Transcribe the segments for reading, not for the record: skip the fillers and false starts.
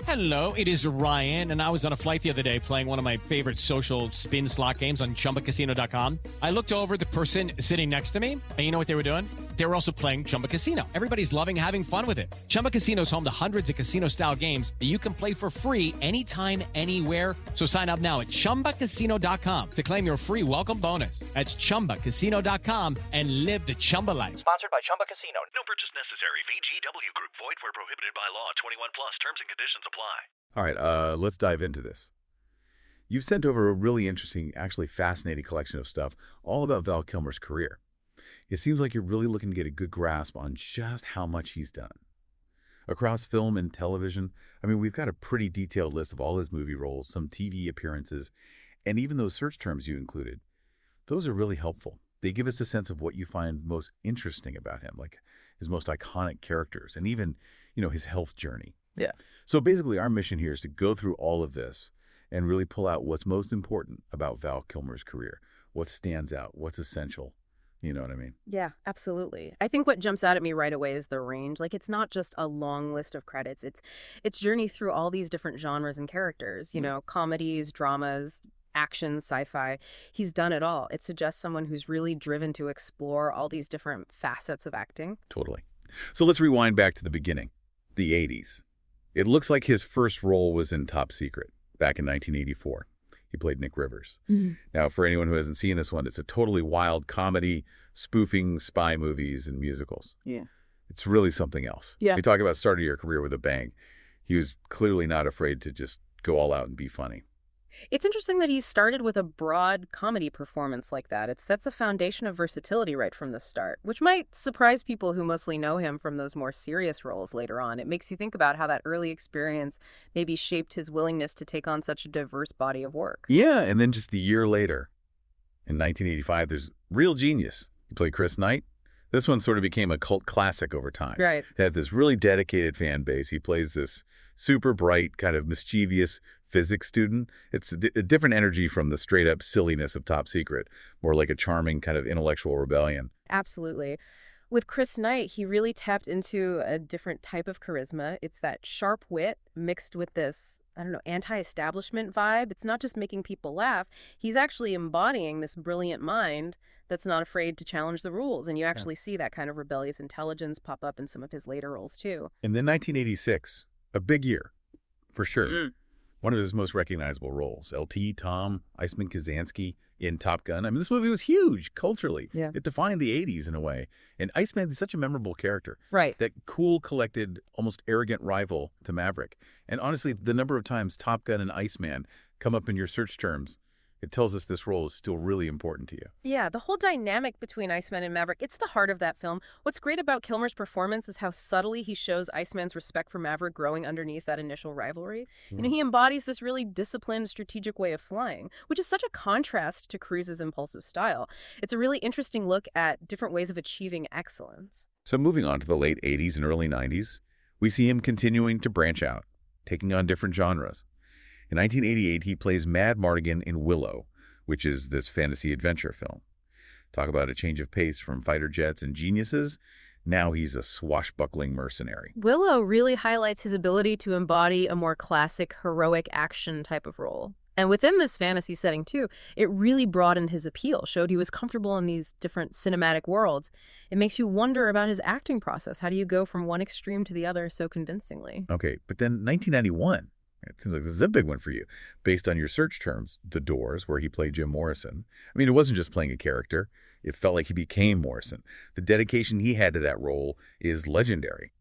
Hello, it is Ryan, and I was on a flight the other day playing one of my favorite social spin slot games on ChumbaCasino.com. I looked over at the person sitting next to me, and you know what they were doing? They were also playing Chumba Casino. Everybody's loving having fun with it. Chumba Casino is home to hundreds of casino-style games that you can play for free anytime, anywhere. So sign up now at ChumbaCasino.com to claim your free welcome bonus. That's ChumbaCasino.com and live the Chumba life. Sponsored by Chumba Casino. No purchase necessary. VGW Group. Void where prohibited by law. 21 plus. Terms and conditions apply. All right, let's dive into this. You've sent over a really interesting, actually fascinating collection of stuff all about Val Kilmer's career. It seems like you're really looking to get a good grasp on just how much he's done. Across film and television, I mean, we've got a pretty detailed list of all his movie roles, some TV appearances, and even those search terms you included. Those are really helpful. They give us a sense of what you find most interesting about him, like his most iconic characters, and even, his health journey. Yeah. So basically, our mission here is to go through all of this and really pull out what's most important about Val Kilmer's career, what stands out, what's essential. You know what I mean? Yeah, absolutely. I think what jumps out at me right away is the range. Like, it's not just a long list of credits. It's journey through all these different genres and characters, comedies, dramas, action, sci-fi. He's done it all. It suggests someone who's really driven to explore all these different facets of acting. Totally. So let's rewind back to the beginning, the 80s. It looks like his first role was in Top Secret back in 1984. He played Nick Rivers. Mm-hmm. Now, for anyone who hasn't seen this one, it's a totally wild comedy spoofing spy movies and musicals. Yeah. It's really something else. Yeah. You talk about starting your career with a bang. He was clearly not afraid to just go all out and be funny. It's interesting that he started with a broad comedy performance like that. It sets a foundation of versatility right from the start, which might surprise people who mostly know him from those more serious roles later on. It makes you think about how that early experience maybe shaped his willingness to take on such a diverse body of work. Yeah, and then just a year later, in 1985, there's Real Genius. He played Chris Knight. This one sort of became a cult classic over time. Right. It had this really dedicated fan base. He plays this super bright, kind of mischievous physics student. It's a different energy from the straight-up silliness of Top Secret, more like a charming kind of intellectual rebellion. Absolutely. With Chris Knight, he really tapped into a different type of charisma. It's that sharp wit mixed with this, anti-establishment vibe. It's not just making people laugh. He's actually embodying this brilliant mind that's not afraid to challenge the rules. And you actually see that kind of rebellious intelligence pop up in some of his later roles, too. And then 1986, a big year, for sure. Mm-hmm. One of his most recognizable roles, LT, Tom, Iceman Kazansky in Top Gun. I mean, this movie was huge culturally. Yeah. It defined the 80s in a way. And Iceman is such a memorable character. Right. That cool, collected, almost arrogant rival to Maverick. And honestly, the number of times Top Gun and Iceman come up in your search terms, it tells us this role is still really important to you. Yeah, the whole dynamic between Iceman and Maverick, it's the heart of that film. What's great about Kilmer's performance is how subtly he shows Iceman's respect for Maverick growing underneath that initial rivalry. He embodies this really disciplined, strategic way of flying, which is such a contrast to Cruise's impulsive style. It's a really interesting look at different ways of achieving excellence. So moving on to the late 80s and early 90s, we see him continuing to branch out, taking on different genres. In 1988, he plays Mad Mardigan in Willow, which is this fantasy adventure film. Talk about a change of pace from fighter jets and geniuses. Now he's a swashbuckling mercenary. Willow really highlights his ability to embody a more classic, heroic action type of role. And within this fantasy setting, too, it really broadened his appeal, showed he was comfortable in these different cinematic worlds. It makes you wonder about his acting process. How do you go from one extreme to the other so convincingly? Okay, but then 1991. It seems like this is a big one for you. Based on your search terms, The Doors, where he played Jim Morrison. I mean, it wasn't just playing a character. It felt like he became Morrison. The dedication he had to that role is legendary.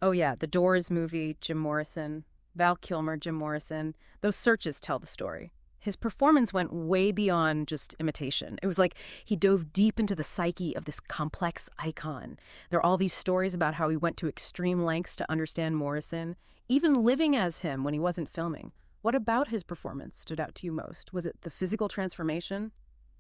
Oh, yeah. The Doors movie, Jim Morrison, Val Kilmer, Jim Morrison. Those searches tell the story. His performance went way beyond just imitation. It was like he dove deep into the psyche of this complex icon. There are all these stories about how he went to extreme lengths to understand Morrison, even living as him when he wasn't filming. What about his performance stood out to you most? Was it the physical transformation?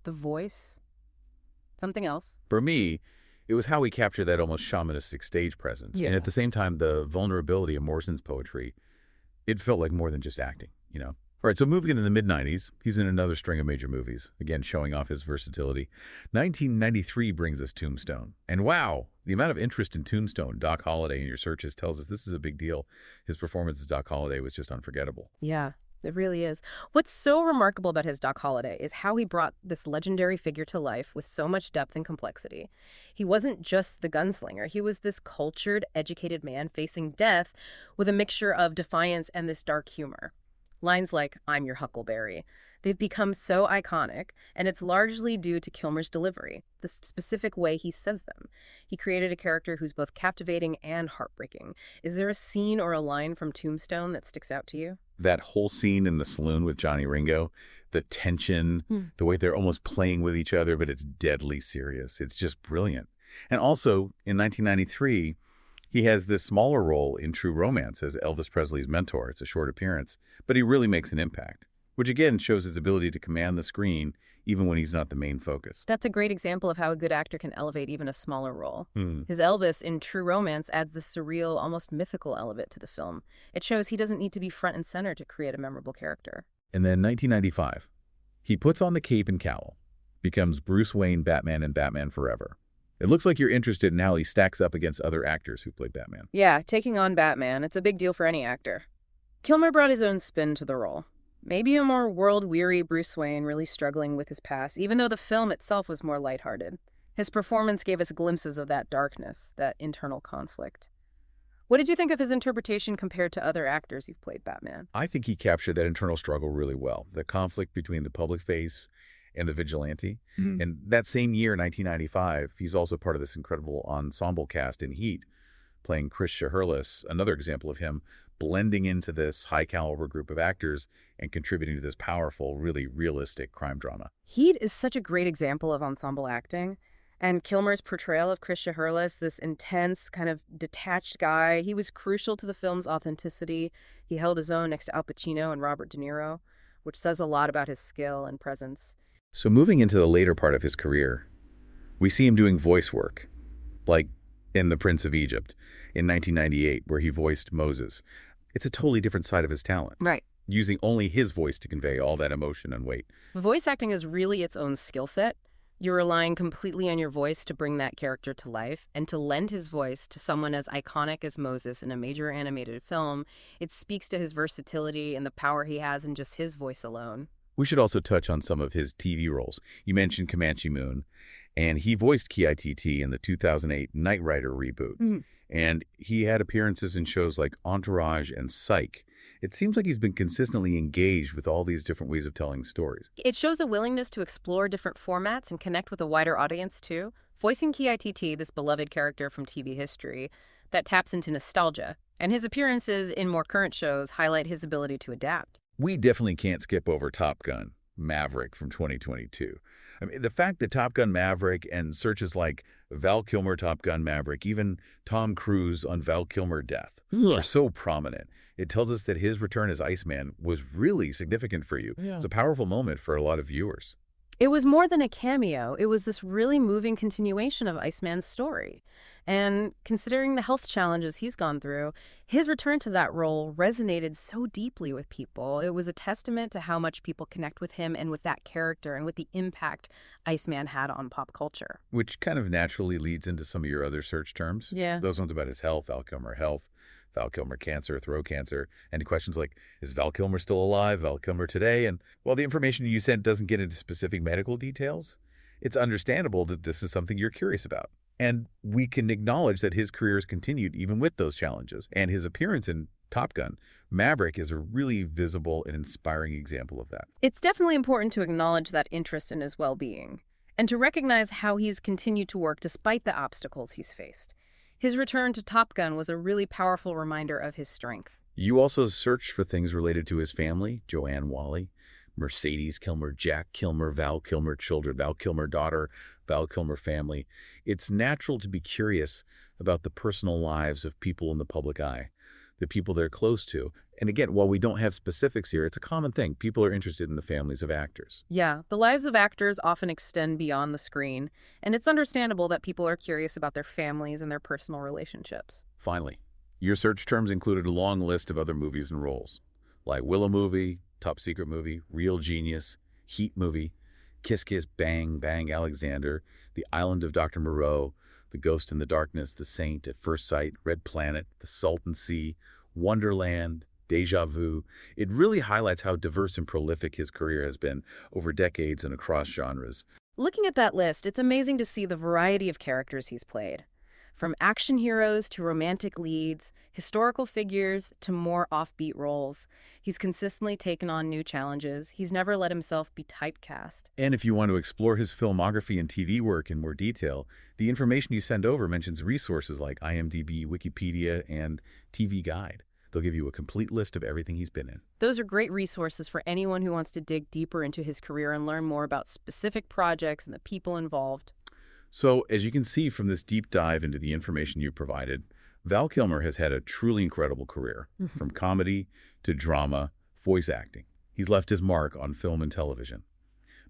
The voice? Something else? For me, it was how he captured that almost shamanistic stage presence. Yeah. And at the same time, the vulnerability of Morrison's poetry, it felt like more than just acting, All right, so moving into the mid-90s, he's in another string of major movies, again showing off his versatility. 1993 brings us Tombstone. And wow, The amount of interest in Tombstone, Doc Holliday, in your searches tells us this is a big deal. His performance as Doc Holliday was just unforgettable. Yeah, it really is. What's so remarkable about his Doc Holliday is how he brought this legendary figure to life with so much depth and complexity. He wasn't just the gunslinger. He was this cultured, educated man facing death with a mixture of defiance and this dark humor. Lines like, "I'm your Huckleberry." They've become so iconic, and it's largely due to Kilmer's delivery, the specific way he says them. He created a character who's both captivating and heartbreaking. Is there a scene or a line from Tombstone that sticks out to you? That whole scene in the saloon with Johnny Ringo, the tension, the way they're almost playing with each other, but it's deadly serious. It's just brilliant. And also, in 1993, he has this smaller role in True Romance as Elvis Presley's mentor. It's a short appearance, but he really makes an impact, which again shows his ability to command the screen even when he's not the main focus. That's a great example of how a good actor can elevate even a smaller role. His Elvis in True Romance adds this surreal, almost mythical element to the film. It shows he doesn't need to be front and center to create a memorable character. And then 1995, he puts on the cape and cowl, becomes Bruce Wayne Batman in Batman Forever. It looks like you're interested in how he stacks up against other actors who played Batman. Yeah, taking on Batman, it's a big deal for any actor. Kilmer brought his own spin to the role. Maybe a more world-weary Bruce Wayne really struggling with his past, even though the film itself was more lighthearted. His performance gave us glimpses of that darkness, that internal conflict. What did you think of his interpretation compared to other actors who've played Batman? I think he captured that internal struggle really well, the conflict between the public face and the vigilante. And that same year, 1995, he's also part of this incredible ensemble cast in Heat, playing Chris Shaherlis, another example of him blending into this high-caliber group of actors and contributing to this powerful, really realistic crime drama. Heat is such a great example of ensemble acting. And Kilmer's portrayal of Chris Shaherlis, this intense, kind of detached guy, he was crucial to the film's authenticity. He held his own next to Al Pacino and Robert De Niro, which says a lot about his skill and presence. So moving into the later part of his career, we see him doing voice work, like in The Prince of Egypt in 1998, where he voiced Moses. It's a totally different side of his talent. Right. Using only his voice to convey all that emotion and weight. Voice acting is really its own skill set. You're relying completely on your voice to bring that character to life, and to lend his voice to someone as iconic as Moses in a major animated film, it speaks to his versatility and the power he has in just his voice alone. We should also touch on some of his TV roles. You mentioned Comanche Moon, and he voiced KITT in the 2008 Knight Rider reboot. And he had appearances in shows like Entourage and Psych. It seems like he's been consistently engaged with all these different ways of telling stories. It shows a willingness to explore different formats and connect with a wider audience, too. Voicing KITT, this beloved character from TV history, that taps into nostalgia. And his appearances in more current shows highlight his ability to adapt. We definitely can't skip over Top Gun Maverick from 2022. I mean, the fact that Top Gun Maverick and searches like Val Kilmer Top Gun Maverick, even Tom Cruise on Val Kilmer Death, are so prominent. It tells us that his return as Iceman was really significant for you. It's a powerful moment for a lot of viewers. It was more than a cameo. It was this really moving continuation of Iceman's story. And considering the health challenges he's gone through, his return to that role resonated so deeply with people. It was a testament to how much people connect with him and with that character and with the impact Iceman had on pop culture. Which kind of naturally leads into some of your other search terms. Yeah. Those ones about his health, Val Kilmer health, Val Kilmer cancer, throat cancer, and questions like, is Val Kilmer still alive, Val Kilmer today? And while the information you sent doesn't get into specific medical details, it's understandable that this is something you're curious about. And we can acknowledge that his career has continued even with those challenges. And his appearance in Top Gun Maverick is a really visible and inspiring example of that. It's definitely important to acknowledge that interest in his well-being and to recognize how he's continued to work despite the obstacles he's faced. His return to Top Gun was a really powerful reminder of his strength. You also searched for things related to his family, Joanne Wally, Mercedes Kilmer, Jack Kilmer, Val Kilmer children, Val Kilmer daughter, Val Kilmer family. It's natural to be curious about the personal lives of people in the public eye, the people they're close to. And again, while we don't have specifics here, it's a common thing. People are interested in the families of actors. Yeah, the lives of actors often extend beyond the screen, and it's understandable that people are curious about their families and their personal relationships. Finally, your search terms included a long list of other movies and roles, like Willow Movie, Top Secret Movie, Real Genius, Heat Movie, Kiss Kiss Bang Bang Alexander, The Island of Dr. Moreau, The Ghost in the Darkness, The Saint, At First Sight, Red Planet, The Salton Sea, Wonderland, Deja Vu. It really highlights how diverse and prolific his career has been over decades and across genres. Looking at that list, it's amazing to see the variety of characters he's played. From action heroes to romantic leads, historical figures to more offbeat roles. He's consistently taken on new challenges. He's never let himself be typecast. And if you want to explore his filmography and TV work in more detail, the information you send over mentions resources like IMDb, Wikipedia, and TV Guide. They'll give you a complete list of everything he's been in. Those are great resources for anyone who wants to dig deeper into his career and learn more about specific projects and the people involved. So, as you can see from this deep dive into the information you provided, Val Kilmer has had a truly incredible career, from comedy to drama, voice acting. He's left his mark on film and television.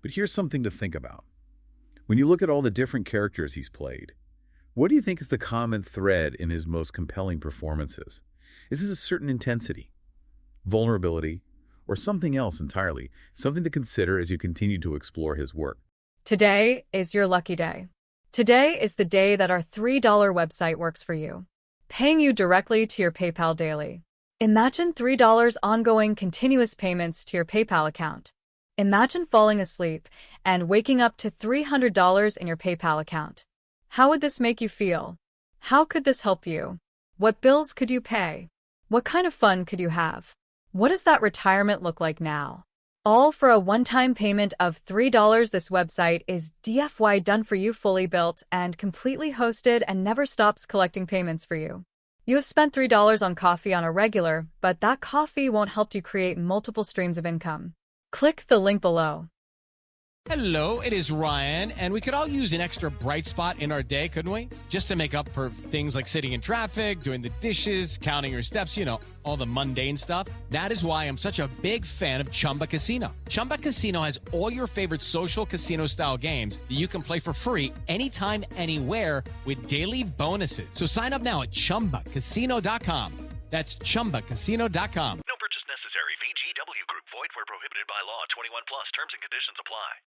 But here's something to think about. When you look at all the different characters he's played, what do you think is the common thread in his most compelling performances? Is this a certain intensity, vulnerability, or something else entirely? Something to consider as you continue to explore his work. Today is your lucky day. Today is the day that our $3 website works for you, paying you directly to your PayPal daily. Imagine $3 ongoing continuous payments to your PayPal account. Imagine falling asleep and waking up to $300 in your PayPal account. How would this make you feel? How could this help you? What bills could you pay? What kind of fun could you have? What does that retirement look like now? All for a one-time payment of $3. This website is DFY done for you, fully built and completely hosted, and never stops collecting payments for you. You have spent $3 on coffee on a regular, but that coffee won't help you create multiple streams of income. Click the link below. Hello, it is Ryan, and we could all use an extra bright spot in our day, couldn't we? Just to make up for things like sitting in traffic, doing the dishes, counting your steps, all the mundane stuff. That is why I'm such a big fan of Chumba Casino. Chumba Casino has all your favorite social casino-style games that you can play for free anytime, anywhere with daily bonuses. So sign up now at ChumbaCasino.com. That's ChumbaCasino.com.